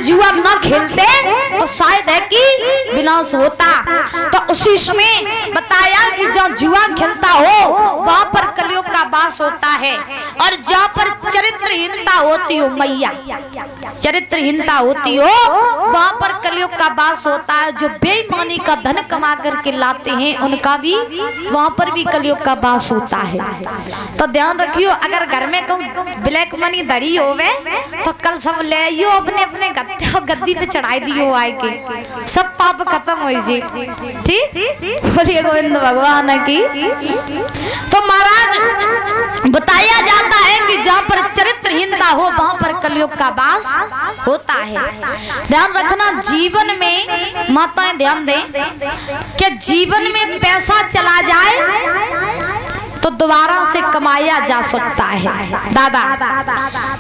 जुआ न खेलते तो शायद है कि विनाश होता। तो उसी समय बताया कि जहाँ जुआ खेलता हो वहां पर कलयुग का वास होता है, और जहाँ पर चरित्रहीनता होती हो, मैया चरित्रहीनता होती हो, वहां पर कलयुग का वास होता है। जो बेईमानी का धन कमा करके लाते हैं उनका भी वहां पर भी कलयुग का वास होता है। तो ध्यान रखियो, अगर घर में कहूँ ब्लैक मनी धरी होवे तो कल सब ले आइयो, अपने अपने गद्दी पे चढ़ाई दियो, आए के सब पाप खत्म हो जी। ठीक, बोलिए गोविंद भगवान की। तो महाराज बताया जाता है कि जहाँ पर चरित्रहीनता हो वहां पर कलयुग का वास होता है। ध्यान रखना, जीवन में माताएं ध्यान दें कि जीवन में पैसा चला जाए तो दोबारा से कमाया जा सकता है। दादा,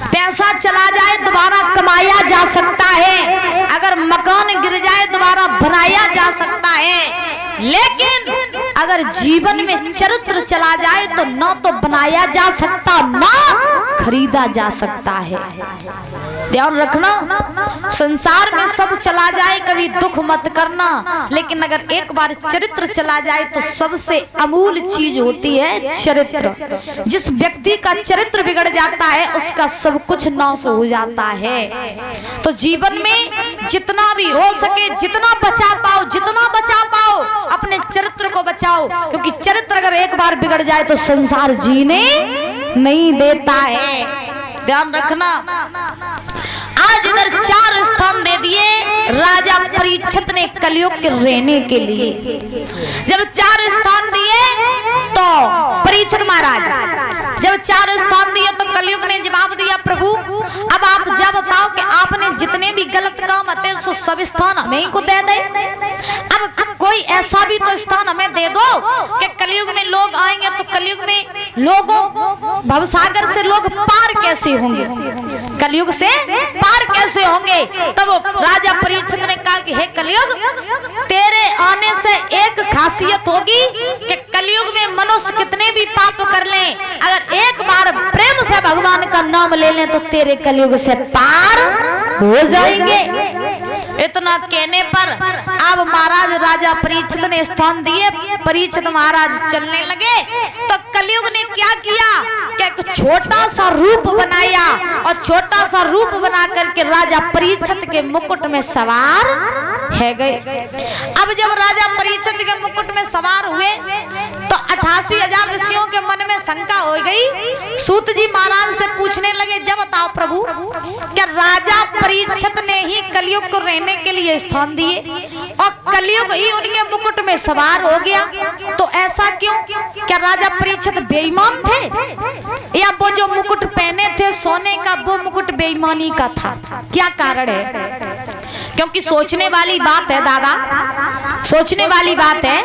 पैसा चला जाए दोबारा कमाया जा सकता है, अगर मकान गिर जाए दोबारा बनाया जा सकता है, लेकिन अगर जीवन में चरित्र चला जाए तो न तो बनाया जा सकता न खरीदा जा सकता है। ध्यान रखना, संसार में सब चला जाए कभी दुख मत करना, लेकिन अगर एक बार चरित्र चला जाए तो सबसे अमूल्य चीज होती है चरित्र। जिस व्यक्ति का चरित्र बिगड़ जाता है उसका सब कुछ नाश हो जाता है। तो जीवन में जितना भी हो सके, जितना बचा पाओ अपने चरित्र को बचाओ, क्योंकि चरित्र अगर एक बार बिगड़ जाए तो संसार जीने नहीं देता है। ध्यान रखना, आज इधर 4 स्थान दे दिए राजा परीक्षित ने कलयुग के रहने के लिए। जब 4 स्थान दिए तो परीक्षित महाराज जब 4 स्थान दिए तो कलयुग ने जवाब दिया, प्रभु अब आप जब बताओ कि आपने जितने भी गलत काम होते सो सब स्थान हमें ही को दे दे। अब कोई ऐसा भी तो स्थान हमें दे दो कि कलयुग में लोग आएंगे तो कलयुग में लोगों भवसागर से लोग पार कैसे होंगे, कलयुग से पार कैसे होंगे। तब राजा परीक्षित ने कहा कि हे कलयुग, तेरे आने से एक खासियत होगी कि कलयुग में मनुष्य कितने भी पाप कर लें, अगर एक बार प्रेम से भगवान का नाम ले लें तो तेरे कलयुग से पार हो जाएंगे। इतना कहने पर अब महाराज राजा परीक्षित ने स्थान दिए, परीक्षित महाराज चलने लगे तो कलयुग ने क्या किया कि एक छोटा सा रूप बनाया, और छोटा सा रूप बना करके राजा परीक्षित के मुकुट में सवार है गए। अब जब राजा परीक्षित के मुकुट में सवार हुए तो 88,000 ऋषियों के मन में शंका हो गई। सूत जी महाराज से पूछने लगे, जब बताओ प्रभु, क्या राजा परीक्षित ने ही कलयुग को रहने के लिए स्थान दिए और कलयुग ही उनके मुकुट में सवार हो गया, तो ऐसा क्यों? क्या राजा परीक्षित बेईमान थे, या वो जो मुकुट पहने थे सोने का वो मुकुट बेईमानी का था? क्या कारण है? क्योंकि सोचने वाली बात है दादा, सोचने वाली बात है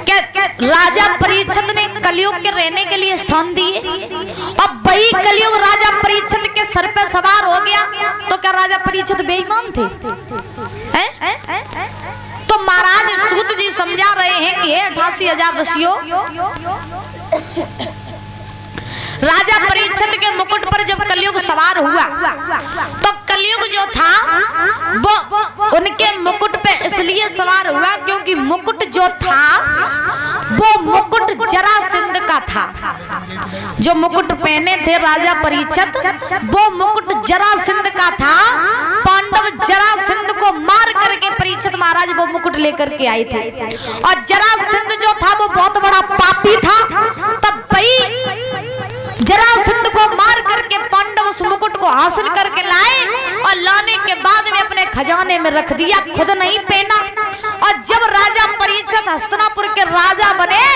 कि राजा परीक्षित ने कलयुग के रहने के लिए स्थान दिए और वही कलयुग राजा परीक्षित के सर पे सवार हो गया, तो क्या राजा परीक्षित बेईमान थे? तो महाराज सूत जी समझा रहे हैं कि 88,000 ऋषियों, राजा परीक्षित के मुकुट पर जब कलयुग सवार हुआ तो कलयुग जो था वो उनके मुकुट पे इसलिए सवार हुआ क्योंकि मुकुट जो था वो मुकुट जरासंध का था। जो मुकुट पहने थे राजा परीक्षित वो मुकुट जरासंध का था। पांडव जरासंध को मार करके परीक्षित महाराज वो मुकुट लेकर के आए थे, और जरासंध जो था वो बहुत बड़ा पापी था। तब भाई जरासंध को मार करके पांडव उस मुकुट को हासिल करके लाए, और लाने के बाद में अपने खजाने में रख दिया, खुद नहीं पहना। और जब राजा परीक्षित हस्तिनापुर के राजा बने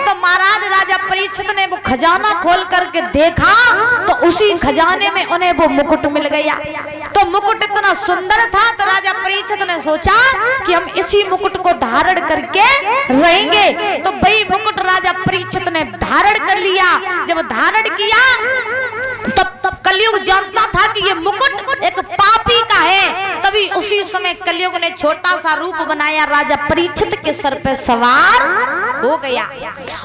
तो महाराज राजा परीक्षित ने वो खजाना खोल करके देखा तो उसी खजाने में उन्हें वो मुकुट मिल गया। तो मुकुट इतना सुंदर था तो राजा परीक्षित ने सोचा कि हम इसी मुकुट को धारण करके रहेंगे। तो वही मुकुट राजा परीक्षित ने धारण कर लिया। जब धारण किया तो कलयुग जानता था कि ये मुकुट एक पापी का है, तभी उसी समय कलयुग ने छोटा सा रूप बनाया, राजा परीक्षित के सर पे सवार हो गया।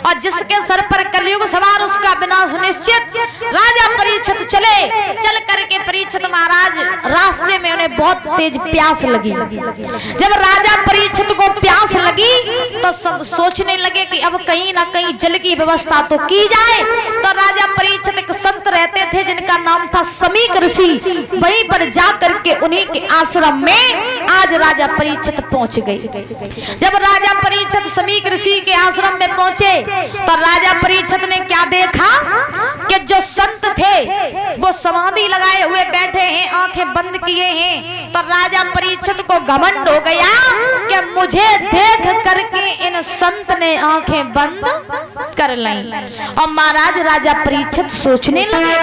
और जिसके सर पर कलयुग सवार उसका विनाश निश्चित। राजा परीक्षित चल करके परीक्षित महाराज रास्ते में उन्हें बहुत तेज प्यास लगी। जब राजा परीक्षित को प्यास लगी तो सब सोचने लगे कि अब कहीं ना कहीं जल की व्यवस्था तो की जाए। तो राजा परीक्षित एक संत रहते थे जिनका नाम था समीक ऋषि, वहीं पर जा करके उन्हीं के आश्रम में आज राजा परीक्षित पहुंच गए। जब राजा परीक्षित समीक ऋषि के आश्रम में पहुंचे तो राजा परीक्षित ने क्या देखा कि जो संत थे वो समाधि लगाए हुए बैठे हैं, आंखें बंद किए हैं। तो राजा परीक्षित को घमंड हो गया कि मुझे देख करके इन संत ने आंखें बंद कर लीं। और महाराज राजा परीक्षित सोचने लगे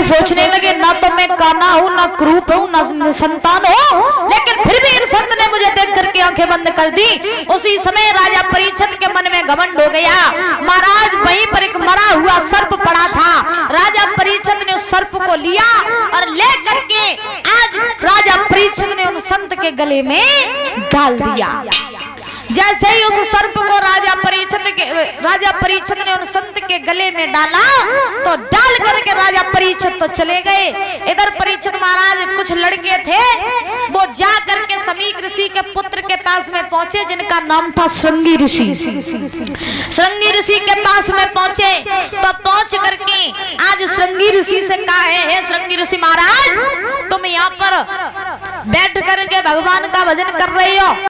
सोचने लगे ना तो मैं काना हूँ, ना क्रूप हूँ, ना संतान हूँ, लेकिन फिर भी इन संत ने मुझे देख करके आंखें बंद कर दी। उसी समय राजा परीक्षित के मन में घमंड हो गया। महाराज वहीं पर एक मरा हुआ सर्प पड़ा था। राजा परीक्षित ने उस सर्प को लिया और ले करके आज राजा परीक्षित ने उन संत के गले में डाल दिया। जैसे ही उस सर्प को राजा परीक्षित ने उन संत के गले में डाला तो डाल करके राजा परीक्षित तो चले गए। इधर परीक्षित महाराज कुछ लड़के थे, वो जा करके समीक ऋषि के पुत्र के पास में पहुंचे जिनका नाम था श्रृंगी ऋषि। श्रृंगी ऋषि के पास में पहुंचे तो पहुंच करके आज श्रृंगी ऋषि से कहा है, श्रृंगी ऋषि महाराज तुम यहाँ पर बैठ करके भगवान का भजन कर रही हो,